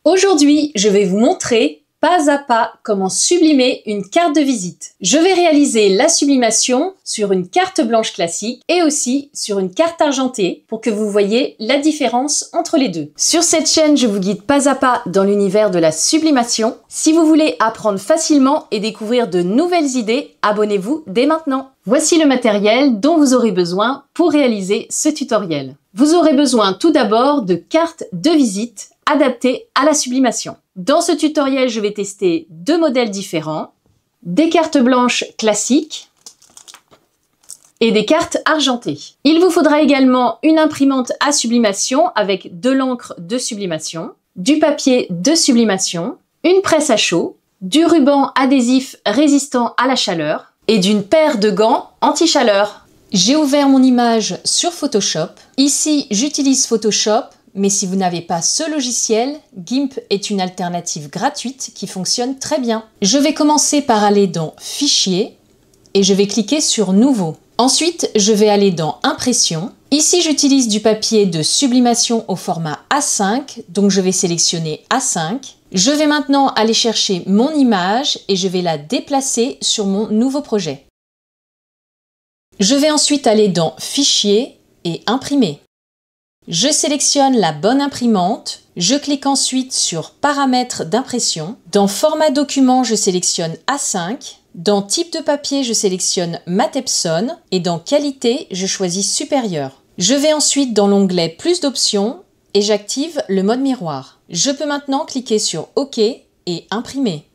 Aujourd'hui, je vais vous montrer pas à pas comment sublimer une carte de visite. Je vais réaliser la sublimation sur une carte blanche classique et aussi sur une carte argentée pour que vous voyez la différence entre les deux. Sur cette chaîne, je vous guide pas à pas dans l'univers de la sublimation. Si vous voulez apprendre facilement et découvrir de nouvelles idées, abonnez-vous dès maintenant. Voici le matériel dont vous aurez besoin pour réaliser ce tutoriel. Vous aurez besoin tout d'abord de cartes de visite adaptées à la sublimation. Dans ce tutoriel, je vais tester deux modèles différents, des cartes blanches classiques et des cartes argentées. Il vous faudra également une imprimante à sublimation avec de l'encre de sublimation, du papier de sublimation, une presse à chaud, du ruban adhésif résistant à la chaleur et d'une paire de gants anti-chaleur. J'ai ouvert mon image sur Photoshop. Ici, j'utilise Photoshop, mais si vous n'avez pas ce logiciel, GIMP est une alternative gratuite qui fonctionne très bien. Je vais commencer par aller dans Fichier et je vais cliquer sur Nouveau. Ensuite, je vais aller dans Impression. Ici, j'utilise du papier de sublimation au format A5, donc je vais sélectionner A5. Je vais maintenant aller chercher mon image et je vais la déplacer sur mon nouveau projet. Je vais ensuite aller dans Fichier et Imprimer. Je sélectionne la bonne imprimante. Je clique ensuite sur Paramètres d'impression. Dans Format document, je sélectionne A5. Dans Type de papier, je sélectionne Mat Epson. Et dans Qualité, je choisis Supérieur. Je vais ensuite dans l'onglet Plus d'options et j'active le mode miroir. Je peux maintenant cliquer sur OK et Imprimer.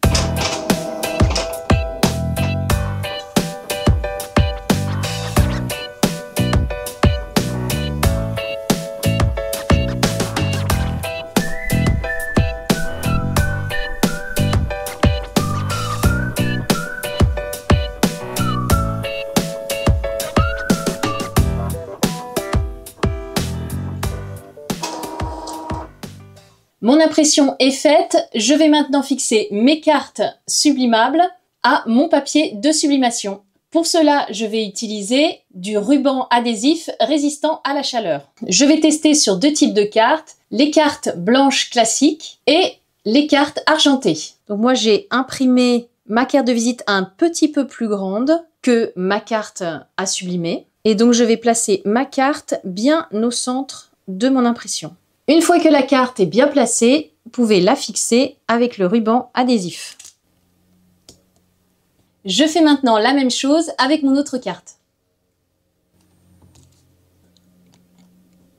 Mon impression est faite, je vais maintenant fixer mes cartes sublimables à mon papier de sublimation. Pour cela, je vais utiliser du ruban adhésif résistant à la chaleur. Je vais tester sur deux types de cartes, les cartes blanches classiques et les cartes argentées. Donc moi, j'ai imprimé ma carte de visite un petit peu plus grande que ma carte à sublimer. Et donc, je vais placer ma carte bien au centre de mon impression. Une fois que la carte est bien placée, vous pouvez la fixer avec le ruban adhésif. Je fais maintenant la même chose avec mon autre carte.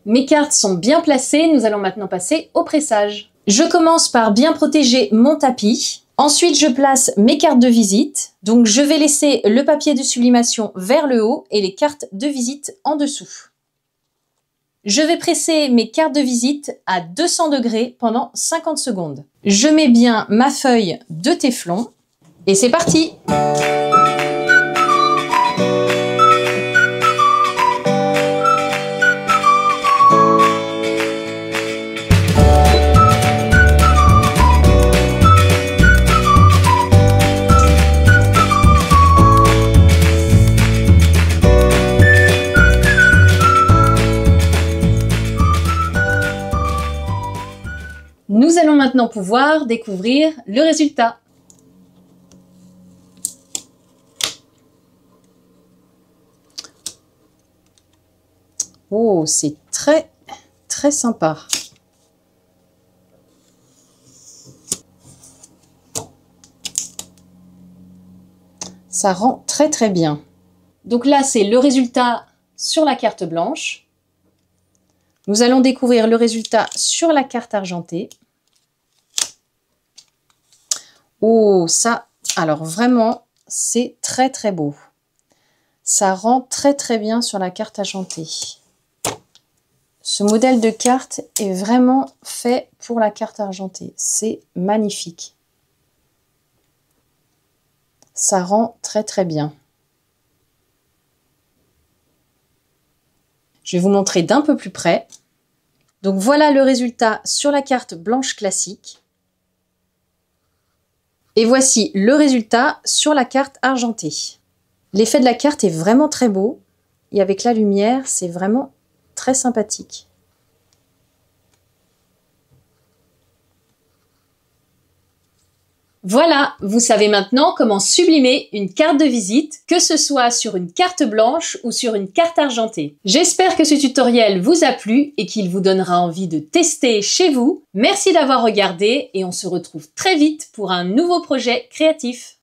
Mes cartes sont bien placées, nous allons maintenant passer au pressage. Je commence par bien protéger mon tapis. Ensuite, je place mes cartes de visite. Donc, je vais laisser le papier de sublimation vers le haut et les cartes de visite en dessous. Je vais presser mes cartes de visite à 200 degrés pendant 50 secondes. Je mets bien ma feuille de téflon et c'est parti! Nous allons maintenant pouvoir découvrir le résultat. Oh, c'est très, très sympa. Ça rend très, très bien. Donc là, c'est le résultat sur la carte blanche. Nous allons découvrir le résultat sur la carte argentée. Oh, ça, alors vraiment, c'est très très beau. Ça rend très très bien sur la carte argentée. Ce modèle de carte est vraiment fait pour la carte argentée. C'est magnifique. Ça rend très très bien. Je vais vous montrer d'un peu plus près. Donc voilà le résultat sur la carte blanche classique. Et voici le résultat sur la carte argentée. L'effet de la carte est vraiment très beau. Et avec la lumière, c'est vraiment très sympathique. Voilà, vous savez maintenant comment sublimer une carte de visite, que ce soit sur une carte blanche ou sur une carte argentée. J'espère que ce tutoriel vous a plu et qu'il vous donnera envie de tester chez vous. Merci d'avoir regardé et on se retrouve très vite pour un nouveau projet créatif.